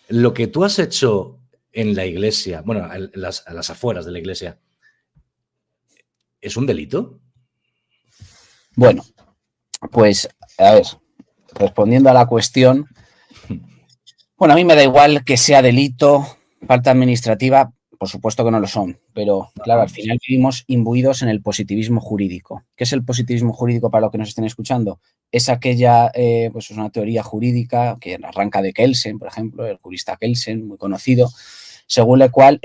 Lo que tú has hecho en la iglesia, bueno, a las afueras de la iglesia, ¿es un delito? Bueno, pues, a ver, respondiendo a la cuestión, bueno, a mí me da igual que sea delito, falta administrativa, por supuesto que no lo son, pero claro, al final vivimos imbuidos en el positivismo jurídico. ¿Qué es el positivismo jurídico para los que nos estén escuchando? Es aquella, pues es una teoría jurídica que arranca de Kelsen, por ejemplo, el jurista Kelsen, muy conocido, según la cual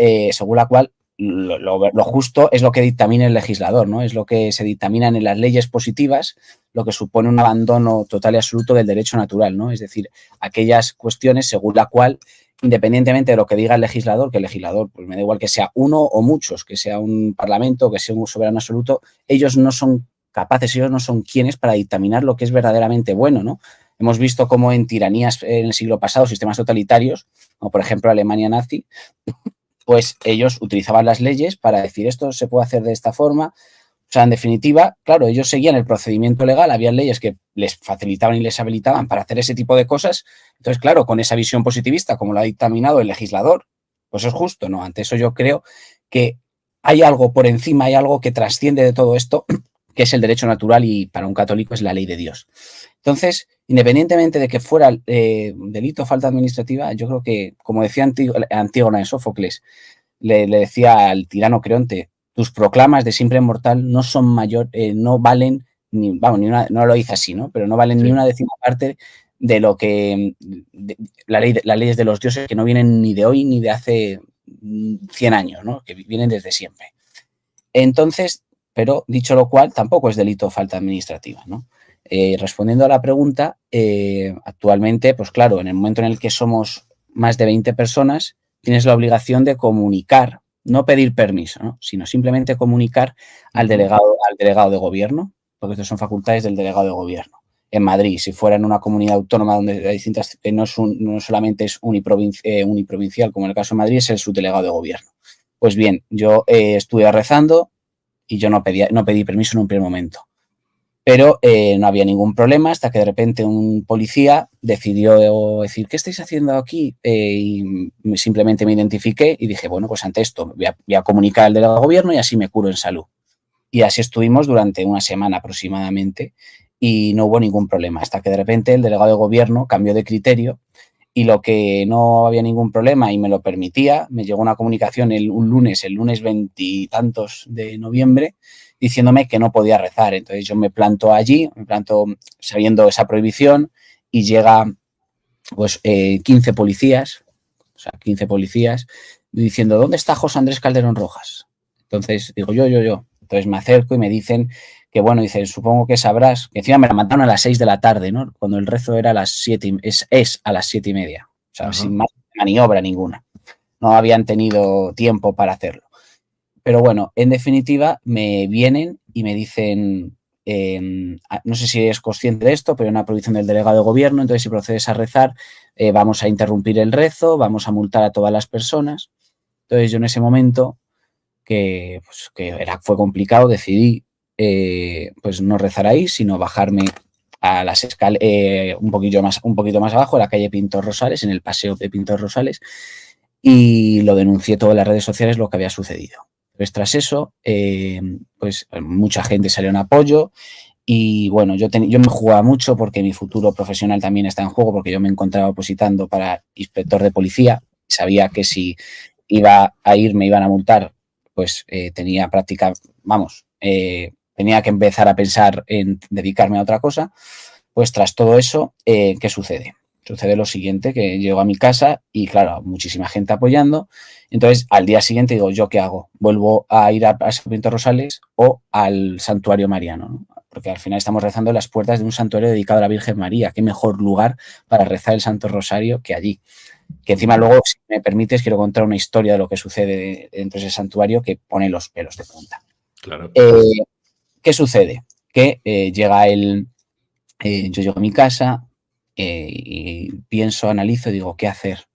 lo justo es lo que dictamina el legislador, ¿no? Es lo que se dictaminan en las leyes positivas, lo que supone un abandono total y absoluto del derecho natural, ¿no? Es decir, aquellas cuestiones según la cual, independientemente de lo que diga el legislador, que el legislador, pues me da igual que sea uno o muchos, que sea un parlamento, que sea un soberano absoluto, ellos no son capaces, ellos no son quienes para dictaminar lo que es verdaderamente bueno, ¿no? Hemos visto cómo en tiranías en el siglo pasado, sistemas totalitarios, como por ejemplo Alemania nazi, pues ellos utilizaban las leyes para decir esto se puede hacer de esta forma. O sea, en definitiva, claro, ellos seguían el procedimiento legal, había leyes que les facilitaban y les habilitaban para hacer ese tipo de cosas. Entonces, claro, con esa visión positivista, como lo ha dictaminado el legislador, pues es justo, ¿no? Ante eso yo creo que hay algo por encima, hay algo que trasciende de todo esto, que es el derecho natural y para un católico es la ley de Dios. Entonces, independientemente de que fuera delito o falta administrativa, yo creo que, como decía Antígona de Sófocles, le decía al tirano Creonte, tus proclamas de siempre inmortal no son no valen, ni, vamos, ni una, no lo dice así, ¿no? Pero no valen ni una décima parte de lo que las leyes de los dioses que no vienen ni de hoy ni de hace 100 años, ¿no? Que vienen desde siempre. Entonces, pero dicho lo cual, tampoco es delito o falta administrativa, ¿no? Respondiendo a la pregunta, actualmente, pues claro, en el momento en el que somos más de 20 personas, tienes la obligación de comunicar, no pedir permiso, ¿no? Sino simplemente comunicar al delegado de gobierno, porque estas son facultades del delegado de gobierno. En Madrid, si fuera en una comunidad autónoma donde hay distintas, no solamente es uniprovincial, como en el caso de Madrid, es el subdelegado de gobierno. Pues bien, yo estuve rezando y yo no pedí permiso en un primer momento. Pero no había ningún problema hasta que de repente un policía decidió decir, ¿qué estáis haciendo aquí? Y simplemente me identifiqué y dije, bueno, pues ante esto voy a comunicar al delegado de gobierno y así me curo en salud. Y así estuvimos durante una semana aproximadamente y no hubo ningún problema hasta que de repente el delegado de gobierno cambió de criterio y lo que no había ningún problema y me lo permitía, me llegó una comunicación el lunes 20 y tantos de noviembre, diciéndome que no podía rezar. Entonces yo me planto allí, sabiendo esa prohibición y llega pues 15 policías, o sea, 15 policías, diciendo, ¿dónde está José Andrés Calderón Rojas? Entonces digo, yo. Entonces me acerco y me dicen que, bueno, dicen, supongo que sabrás, que encima me la mandaron a las 6 de la tarde, ¿no? Cuando el rezo era a las 7, es a las 7:30, o sea, sin más maniobra ninguna. No habían tenido tiempo para hacerlo. Pero bueno, en definitiva, me vienen y me dicen, no sé si es consciente de esto, pero hay una prohibición del delegado de gobierno, entonces si procedes a rezar, vamos a interrumpir el rezo, vamos a multar a todas las personas. Entonces yo en ese momento, fue complicado, decidí pues no rezar ahí, sino bajarme a las un poquito más abajo, a la calle Pintor Rosales, en el paseo de Pintor Rosales, y lo denuncié todo en las redes sociales lo que había sucedido. Pues tras eso, pues mucha gente salió en apoyo y bueno, yo me jugaba mucho porque mi futuro profesional también está en juego, porque yo me encontraba opositando para inspector de policía, sabía que si iba a ir me iban a multar, pues tenía que empezar a pensar en dedicarme a otra cosa. Pues tras todo eso, ¿qué sucede? Sucede lo siguiente, que llego a mi casa y claro, muchísima gente apoyando. Entonces, al día siguiente digo, ¿yo qué hago? ¿Vuelvo a ir a San Pintor Rosales o al Santuario Mariano? ¿No? Porque al final estamos rezando en las puertas de un santuario dedicado a la Virgen María. ¿Qué mejor lugar para rezar el Santo Rosario que allí? Que encima luego, si me permites, quiero contar una historia de lo que sucede dentro de ese santuario que pone los pelos de punta. Claro. ¿Qué sucede? Que yo llego a mi casa y pienso, analizo y digo, ¿qué hacer?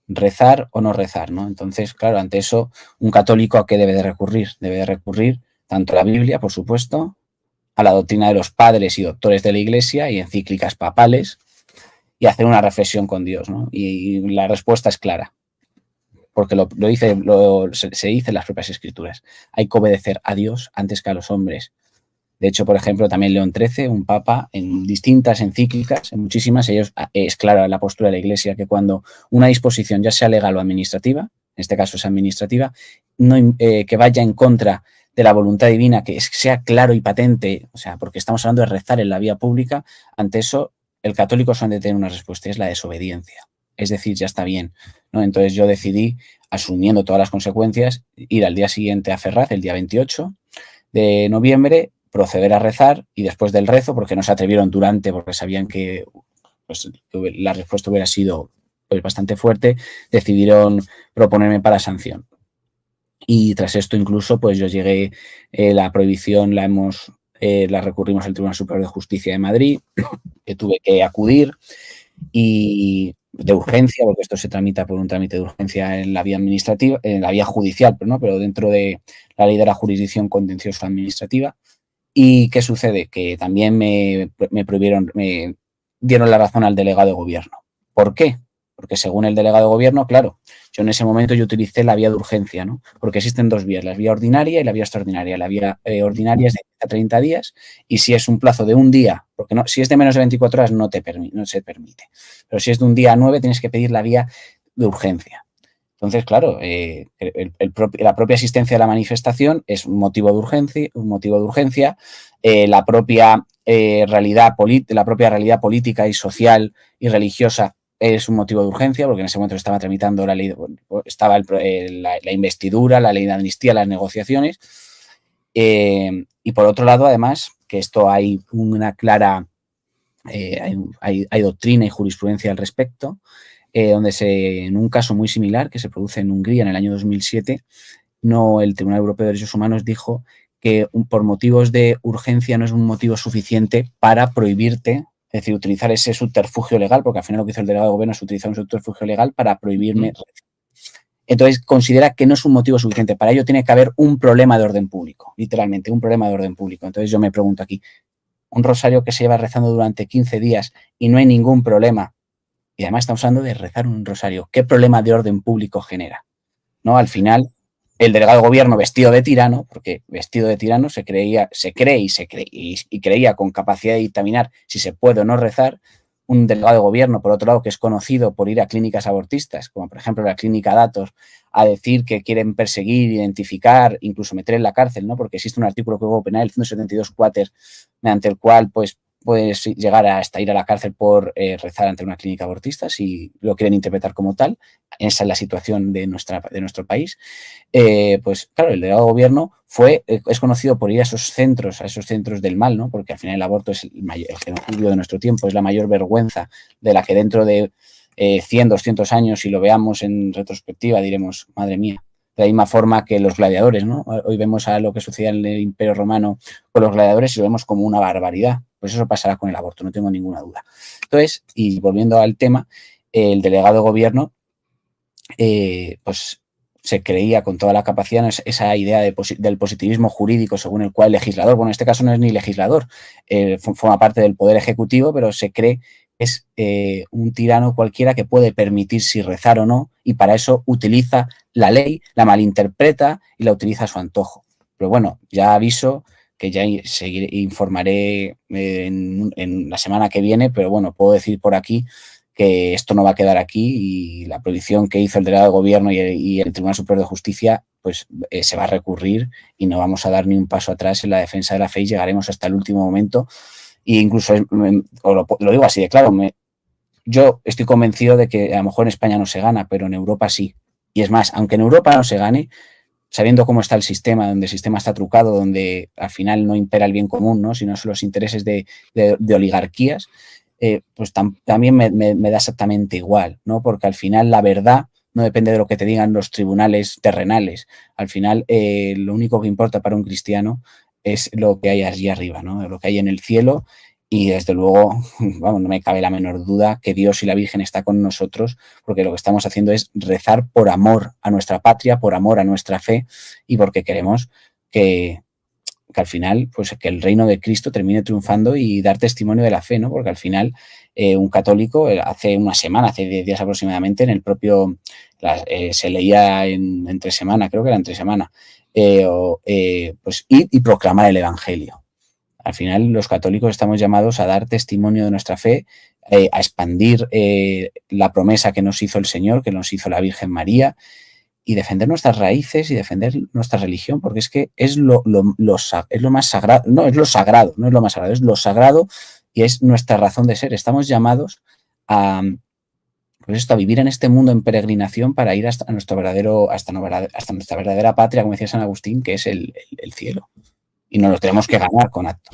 ¿Rezar o no rezar? ¿No? Entonces, claro, ante eso, un católico ¿a qué debe de recurrir? Debe de recurrir tanto a la Biblia, por supuesto, a la doctrina de los padres y doctores de la Iglesia y encíclicas papales. y hacer una reflexión con Dios, ¿no? Y la respuesta es clara, porque se dice en las propias escrituras. Hay que obedecer a Dios antes que a los hombres. De hecho, por ejemplo, también León XIII, un papa, en distintas encíclicas, en muchísimas, es clara la postura de la Iglesia que cuando una disposición, ya sea legal o administrativa, en este caso es administrativa, que vaya en contra de la voluntad divina, que sea claro y patente, o sea, porque estamos hablando de rezar en la vía pública, ante eso el católico solamente tiene una respuesta, es la desobediencia. Es decir, ya está bien, ¿no? Entonces yo decidí, asumiendo todas las consecuencias, ir al día siguiente a Ferraz, el día 28 de noviembre, proceder a rezar y después del rezo, porque no se atrevieron durante, porque sabían que pues, la respuesta hubiera sido pues, bastante fuerte, decidieron proponerme para sanción. Y tras esto incluso pues yo llegué, la prohibición la recurrimos al Tribunal Superior de Justicia de Madrid, que tuve que acudir y de urgencia, porque esto se tramita por un trámite de urgencia en la vía administrativa, en la vía judicial, pero dentro de la ley de la jurisdicción contencioso administrativa. ¿Y qué sucede? Que también me dieron la razón al delegado de gobierno. ¿Por qué? Porque según el delegado de gobierno, claro, yo en ese momento yo utilicé la vía de urgencia, ¿no? Porque existen dos vías, la vía ordinaria y la vía extraordinaria. La vía ordinaria es de 30 días y si es un plazo de un día, porque no, si es de menos de 24 horas no se permite. Pero si es de un día a 9 tienes que pedir la vía de urgencia. Entonces, claro, la propia asistencia a la manifestación es un motivo de urgencia, la propia realidad política y social y religiosa es un motivo de urgencia, porque en ese momento estaba tramitando la ley, estaba la investidura, la ley de amnistía, las negociaciones. Y por otro lado, además, que esto hay una clara, hay doctrina y jurisprudencia al respecto, donde en un caso muy similar que se produce en Hungría en el año 2007, el Tribunal Europeo de Derechos Humanos dijo que por motivos de urgencia no es un motivo suficiente para prohibirte, es decir, utilizar ese subterfugio legal, porque al final lo que hizo el delegado de gobierno es utilizar un subterfugio legal para prohibirme. Entonces considera que no es un motivo suficiente. Para ello tiene que haber un problema de orden público, literalmente, un problema de orden público. Entonces yo me pregunto aquí, un rosario que se lleva rezando durante 15 días y no hay ningún problema, y además estamos hablando de rezar un rosario, ¿qué problema de orden público genera? ¿No? Al final, el delegado de gobierno vestido de tirano, porque vestido de tirano se cree y creía con capacidad de dictaminar si se puede o no rezar, un delegado de gobierno, por otro lado, que es conocido por ir a clínicas abortistas, como por ejemplo la clínica Datos, a decir que quieren perseguir, identificar, incluso meter en la cárcel, ¿no? Porque existe un artículo que hubo penal, el 172 quater, mediante el cual pues puedes llegar hasta ir a la cárcel por rezar ante una clínica abortista, si lo quieren interpretar como tal. Esa es la situación de nuestro país. Pues claro, el delegado de gobierno es conocido por ir a esos centros del mal, ¿no? Porque al final el aborto es el genocidio de nuestro tiempo, es la mayor vergüenza de la que dentro de 100, 200 años, si lo veamos en retrospectiva, diremos, madre mía. De la misma forma que los gladiadores, ¿no? Hoy vemos a lo que sucedía en el Imperio Romano con los gladiadores y lo vemos como una barbaridad. Pues eso pasará con el aborto, no tengo ninguna duda. Entonces, y volviendo al tema, el delegado de gobierno pues se creía con toda la capacidad esa idea del positivismo jurídico según el cual el legislador, bueno, en este caso no es ni legislador, forma parte del poder ejecutivo, pero se cree que es un tirano cualquiera que puede permitir si rezar o no, y para eso utiliza la ley, la malinterpreta y la utiliza a su antojo. Pero bueno, ya aviso que ya informaré en la semana que viene, pero bueno, puedo decir por aquí que esto no va a quedar aquí y la prohibición que hizo el delegado de gobierno y el Tribunal Superior de Justicia pues se va a recurrir y no vamos a dar ni un paso atrás en la defensa de la fe y llegaremos hasta el último momento. E incluso, lo digo así de claro, yo estoy convencido de que a lo mejor en España no se gana, pero en Europa sí. Y es más, aunque en Europa no se gane, sabiendo cómo está el sistema, donde el sistema está trucado, donde al final no impera el bien común, ¿no? Sino son los intereses de oligarquías, pues también me da exactamente igual, ¿no? Porque al final la verdad no depende de lo que te digan los tribunales terrenales. Al final lo único que importa para un cristiano es lo que hay allí arriba, ¿no? Lo que hay en el cielo. Y desde luego, vamos, no me cabe la menor duda que Dios y la Virgen están con nosotros, porque lo que estamos haciendo es rezar por amor a nuestra patria, por amor a nuestra fe y porque queremos que al final, pues que el reino de Cristo termine triunfando y dar testimonio de la fe, ¿no? Porque al final un católico, hace una semana, hace 10 días aproximadamente, en el propio, se leía entre semana, creo que era entre semana, pues ir y proclamar el Evangelio. Al final, los católicos estamos llamados a dar testimonio de nuestra fe, a expandir la promesa que nos hizo el Señor, que nos hizo la Virgen María, y defender nuestras raíces y defender nuestra religión, porque es que es lo más sagrado, no es lo sagrado, no es lo más sagrado, es lo sagrado y es nuestra razón de ser. Estamos llamados a, pues esto, a vivir en este mundo en peregrinación para ir hasta nuestra verdadera patria, como decía San Agustín, que es el cielo. Y nos lo tenemos que ganar con acto.